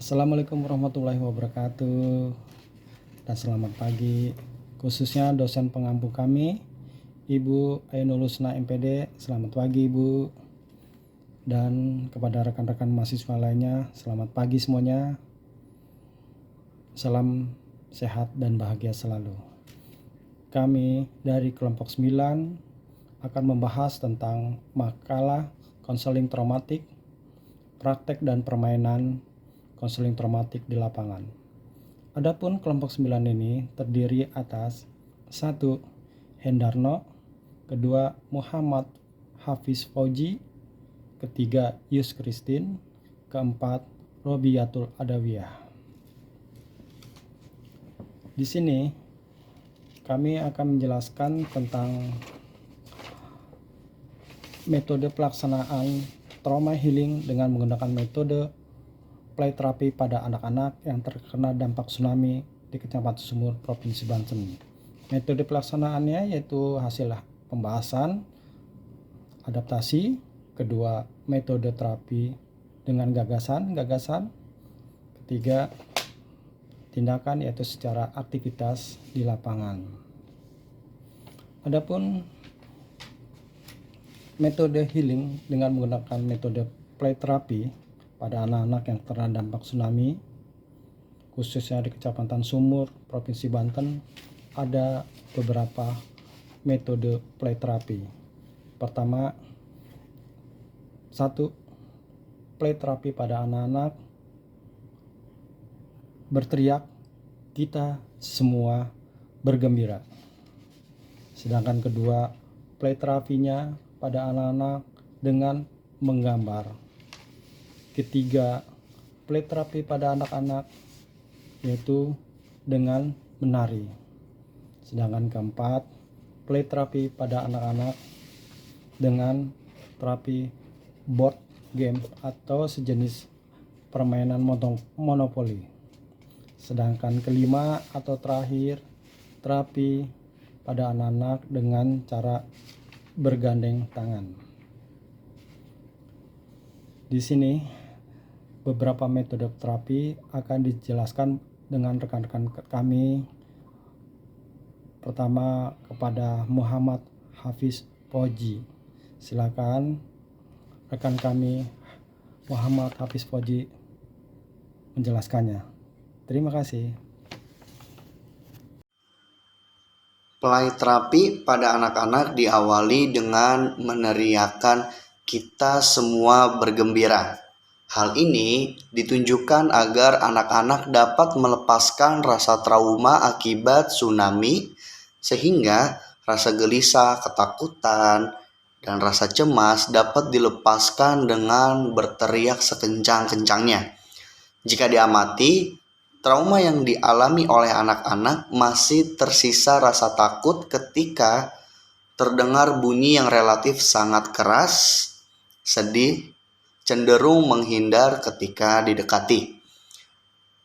Assalamualaikum warahmatullahi wabarakatuh dan selamat pagi, khususnya dosen pengampu kami Ibu Ainul Husna MPD. Selamat pagi Ibu, dan kepada rekan-rekan mahasiswa lainnya selamat pagi semuanya. Salam sehat dan bahagia selalu. Kami dari kelompok 9 akan membahas tentang makalah konseling traumatik, praktek dan permainan konseling traumatik di lapangan. Adapun kelompok 9 ini terdiri atas 1. Hendarno, kedua Muhammad Hafiz Fauji, ketiga Yus Christine, keempat Robiatul Adawiyah. Di sini kami akan menjelaskan tentang metode pelaksanaan trauma healing dengan menggunakan metode play terapi pada anak-anak yang terkena dampak tsunami di Kecamatan Sumur, Provinsi Banten. Metode pelaksanaannya yaitu hasil pembahasan, adaptasi, kedua metode terapi dengan gagasan, ketiga tindakan yaitu secara aktivitas di lapangan. Adapun metode healing dengan menggunakan metode play terapi pada anak-anak yang terkena dampak tsunami, khususnya di Kecamatan Sumur, Provinsi Banten, ada beberapa metode play terapi. Pertama, 1. Play terapi pada anak-anak berteriak, kita semua bergembira. Sedangkan kedua, play terapinya pada anak-anak dengan menggambar. Ketiga, play terapi pada anak-anak yaitu dengan menari. Sedangkan keempat, play terapi pada anak-anak dengan terapi board game atau sejenis permainan monopoli. Sedangkan kelima atau terakhir, terapi pada anak-anak dengan cara bergandeng tangan. Di sini beberapa metode terapi akan dijelaskan dengan rekan-rekan kami. Pertama, kepada Muhammad Hafiz Fauji. Silakan rekan kami Muhammad Hafiz Fauji menjelaskannya. Terima kasih. Play terapi pada anak-anak diawali dengan meneriakkan kita semua bergembira. Hal ini ditunjukkan agar anak-anak dapat melepaskan rasa trauma akibat tsunami, sehingga rasa gelisah, ketakutan, dan rasa cemas dapat dilepaskan dengan berteriak sekencang-kencangnya. Jika diamati, trauma yang dialami oleh anak-anak masih tersisa rasa takut ketika terdengar bunyi yang relatif sangat keras, sedih, cenderung menghindar ketika didekati,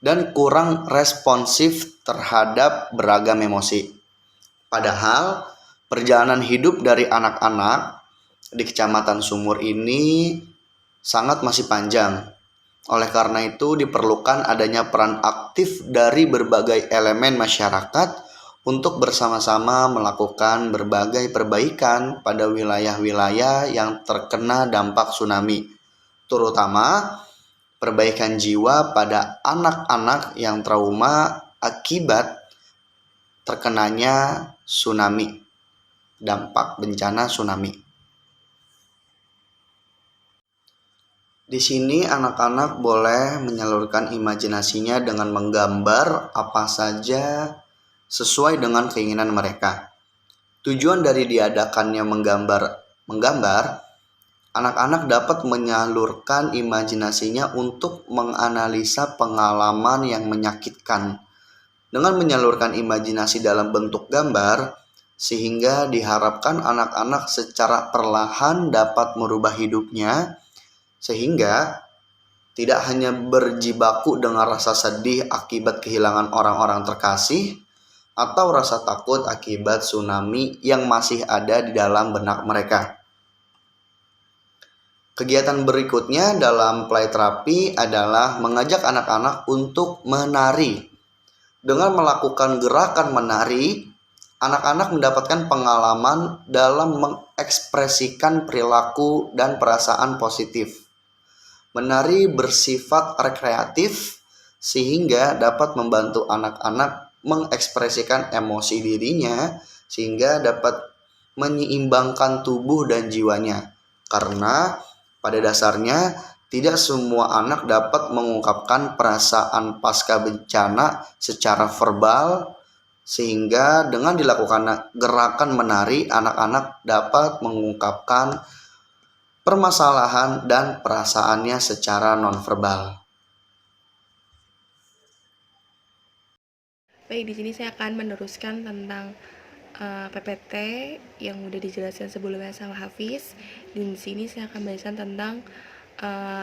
dan kurang responsif terhadap beragam emosi. Padahal perjalanan hidup dari anak-anak di Kecamatan Sumur ini sangat masih panjang. Oleh karena itu diperlukan adanya peran aktif dari berbagai elemen masyarakat untuk bersama-sama melakukan berbagai perbaikan pada wilayah-wilayah yang terkena dampak tsunami, terutama perbaikan jiwa pada anak-anak yang trauma akibat terkenanya tsunami, dampak bencana tsunami. Di sini anak-anak boleh menyalurkan imajinasinya dengan menggambar apa saja sesuai dengan keinginan mereka. Tujuan dari diadakannya menggambar, anak-anak dapat menyalurkan imajinasinya untuk menganalisa pengalaman yang menyakitkan. Dengan menyalurkan imajinasi dalam bentuk gambar, sehingga diharapkan anak-anak secara perlahan dapat merubah hidupnya, sehingga tidak hanya berjibaku dengan rasa sedih akibat kehilangan orang-orang terkasih atau rasa takut akibat tsunami yang masih ada di dalam benak mereka. Kegiatan berikutnya dalam play terapi adalah mengajak anak-anak untuk menari. Dengan melakukan gerakan menari, anak-anak mendapatkan pengalaman dalam mengekspresikan perilaku dan perasaan positif. Menari bersifat rekreatif sehingga dapat membantu anak-anak mengekspresikan emosi dirinya sehingga dapat menyeimbangkan tubuh dan jiwanya. Karena pada dasarnya tidak semua anak dapat mengungkapkan perasaan pasca bencana secara verbal, sehingga dengan dilakukan gerakan menari, anak-anak dapat mengungkapkan permasalahan dan perasaannya secara nonverbal. Baik, di sini saya akan meneruskan tentang PPT yang udah dijelaskan sebelumnya sama Hafiz. Di sini saya akan menjelaskan tentang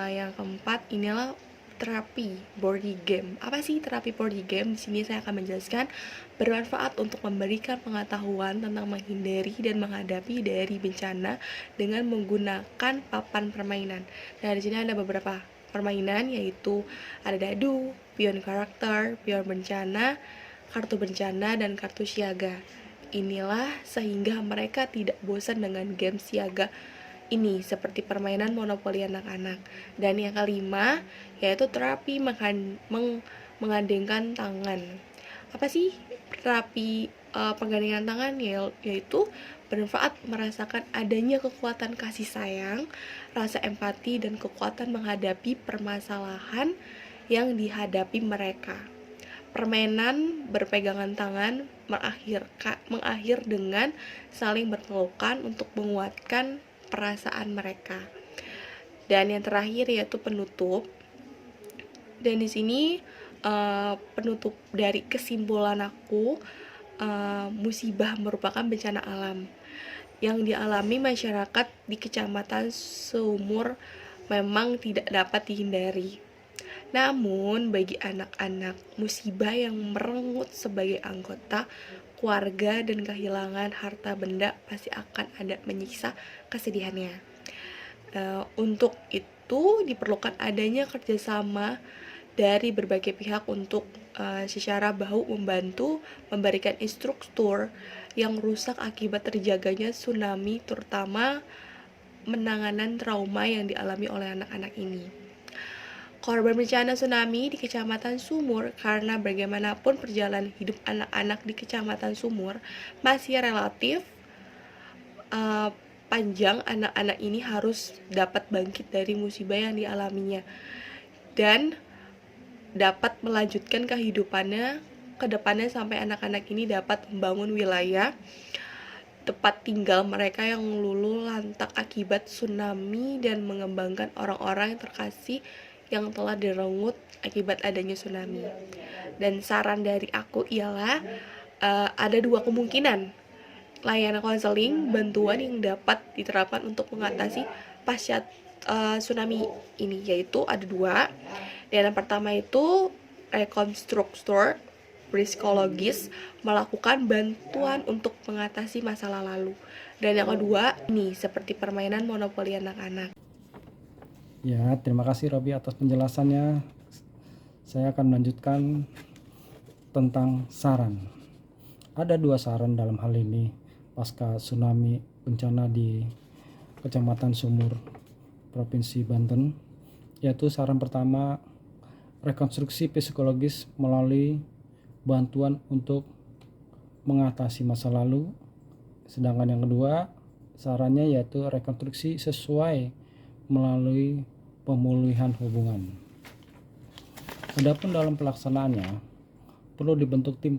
yang keempat, inilah terapi board game. Apa sih terapi board game? Di sini saya akan menjelaskan bermanfaat untuk memberikan pengetahuan tentang menghindari dan menghadapi dari bencana dengan menggunakan papan permainan. Nah, di sini ada beberapa permainan, yaitu ada dadu, pion karakter, pion bencana, kartu bencana, dan kartu siaga. Inilah sehingga mereka tidak bosan dengan game siaga ini, seperti permainan monopoli anak-anak. Dan yang kelima, yaitu terapi mengandengkan tangan. Apa sih terapi penggandengan tangan? Yaitu bermanfaat merasakan adanya kekuatan kasih sayang, rasa empati, dan kekuatan menghadapi permasalahan yang dihadapi mereka. Permainan berpegangan tangan mengakhir dengan saling berpelukan untuk menguatkan perasaan mereka. Dan yang terakhir yaitu penutup. Dan di sini penutup dari kesimpulan aku, musibah merupakan bencana alam yang dialami masyarakat di Kecamatan Sumur memang tidak dapat dihindari. Namun, bagi anak-anak, musibah yang merenggut sebagai anggota keluarga dan kehilangan harta benda pasti akan ada menyiksa kesedihannya. Untuk itu diperlukan adanya kerjasama dari berbagai pihak untuk secara bahu membantu memberikan instruktur yang rusak akibat terjaganya tsunami, terutama penanganan trauma yang dialami oleh anak-anak ini. Korban bencana tsunami di Kecamatan Sumur, karena bagaimanapun perjalanan hidup anak-anak di Kecamatan Sumur masih relatif panjang, anak-anak ini harus dapat bangkit dari musibah yang dialaminya dan dapat melanjutkan kehidupannya ke depannya sampai anak-anak ini dapat membangun wilayah tempat tinggal mereka yang luluh lantak akibat tsunami dan mengembangkan orang-orang yang terkasih yang telah direnggut akibat adanya tsunami. Dan saran dari aku ialah ada dua kemungkinan layanan konseling bantuan yang dapat diterapkan untuk mengatasi pasca tsunami ini, yaitu ada dua. Dan yang pertama itu rekonstruktor psikologis melakukan bantuan untuk mengatasi masalah lalu. Dan yang kedua ini seperti permainan monopoli anak-anak. Ya, terima kasih Robi atas penjelasannya. Saya akan melanjutkan tentang saran. Ada dua saran dalam hal ini pasca tsunami bencana di Kecamatan Sumur, Provinsi Banten, yaitu saran pertama, rekonstruksi psikologis melalui bantuan untuk mengatasi masa lalu. Sedangkan yang kedua, sarannya yaitu rekonstruksi sesuai melalui pemulihan hubungan. Adapun dalam pelaksanaannya, perlu dibentuk tim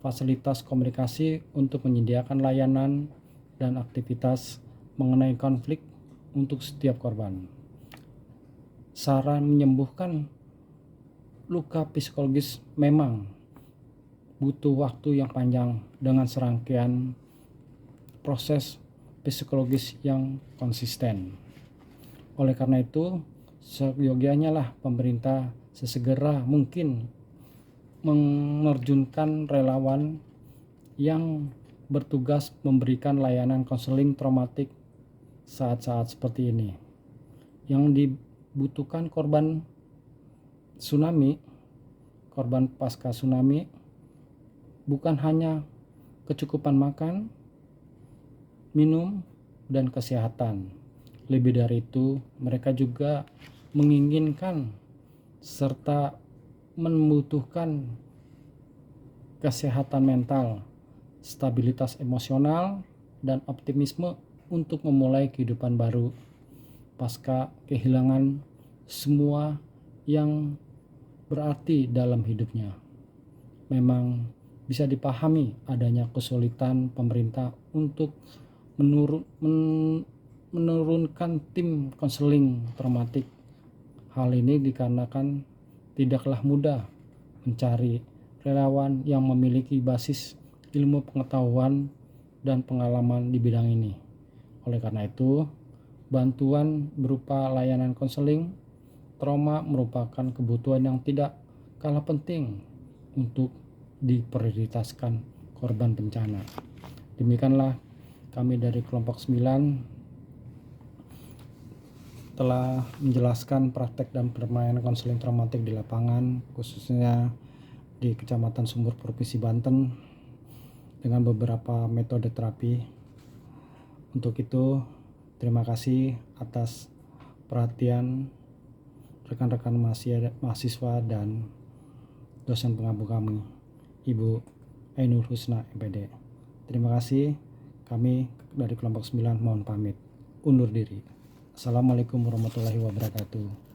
fasilitas komunikasi untuk menyediakan layanan dan aktivitas mengenai konflik untuk setiap korban. Saran menyembuhkan luka psikologis memang butuh waktu yang panjang dengan serangkaian proses psikologis yang konsisten. Oleh karena itu, seyogianya lah pemerintah sesegera mungkin menerjunkan relawan yang bertugas memberikan layanan konseling traumatik saat-saat seperti ini. Yang dibutuhkan korban tsunami, korban pasca tsunami, bukan hanya kecukupan makan, minum, dan kesehatan. Lebih dari itu, mereka juga menginginkan serta membutuhkan kesehatan mental, stabilitas emosional, dan optimisme untuk memulai kehidupan baru pasca kehilangan semua yang berarti dalam hidupnya. Memang bisa dipahami adanya kesulitan pemerintah untuk menurunkan tim konseling traumatik. Hal ini dikarenakan tidaklah mudah mencari relawan yang memiliki basis ilmu pengetahuan dan pengalaman di bidang ini. Oleh karena itu, bantuan berupa layanan konseling trauma merupakan kebutuhan yang tidak kalah penting untuk diprioritaskan korban bencana. Demikianlah kami dari kelompok 9 telah menjelaskan praktek dan permainan konseling traumatik di lapangan, khususnya di Kecamatan Sumur, Provinsi Banten, dengan beberapa metode terapi. Untuk itu, terima kasih atas perhatian rekan-rekan mahasiswa dan dosen pengampu kami, Ibu Ainur Husna, MPD. Terima kasih. Kami dari kelompok 9 mohon pamit. Undur diri. Assalamualaikum warahmatullahi wabarakatuh.